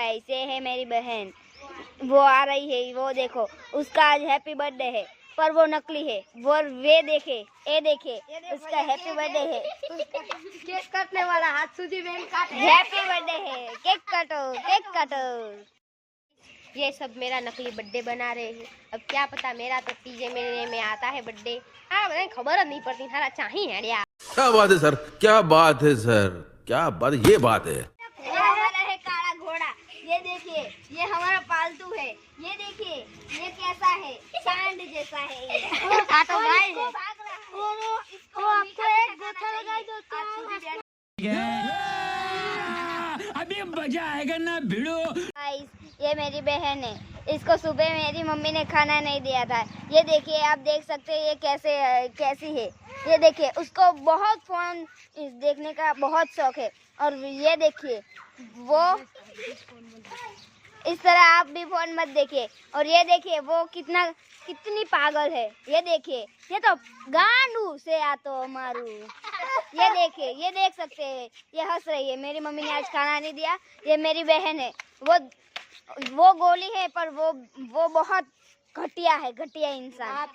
Guys, ये है मेरी बहन, वो आ रही है, वो देखो, उसका आज हैप्पी बर्थडे है, पर वो नकली है। वो वे देखे, ये देखे, उसका हैप्पी बर्थडे है। केक काटने वाला हाथ सूजी बहन काटे। हैप्पी बर्थडे है, केक काटो, केक काटो। ये सब मेरा नकली बर्थडे बना रहे हैं। अब क्या पता, मेरा तो 3 महीने में आता है बर्थडे। हाँ, मुझे खबर नहीं पड़ती, थारा चाहिए है। क्या बात है सर, क्या बात है सर, क्या बात, ये बात है। ये हमारा है काला घोड़ा, ये देखिए, ये हमारा पालतू है, ये देखिए, ये कैसा है, सांड जैसा है ये। तो गाय है। भाग रहा है। वो आपको एक गोथा लगा दो अभी मजा आएगा ना भिड़ो। गाइस, ये मेरी बहन है, इसको सुबह मेरी मम्मी ने खाना नहीं दिया था। ये देखिए, आप देख सकते हैं ये कैसी है। ये देखिए, उसको बहुत फोन देखने का बहुत शौक है। और ये देखिए, वो इस तरह आप भी फोन मत देखिए। और ये देखिए, वो कितनी पागल है। ये देखिए, ये तो गांडू से आ तो मारू। ये देखिए, ये देख सकते हैं, ये हंस रही है। मेरी मम्मी ने आज खाना नहीं दिया। ये मेरी बहन है, वो गोली है, पर वो बहुत घटिया है, घटिया इंसान।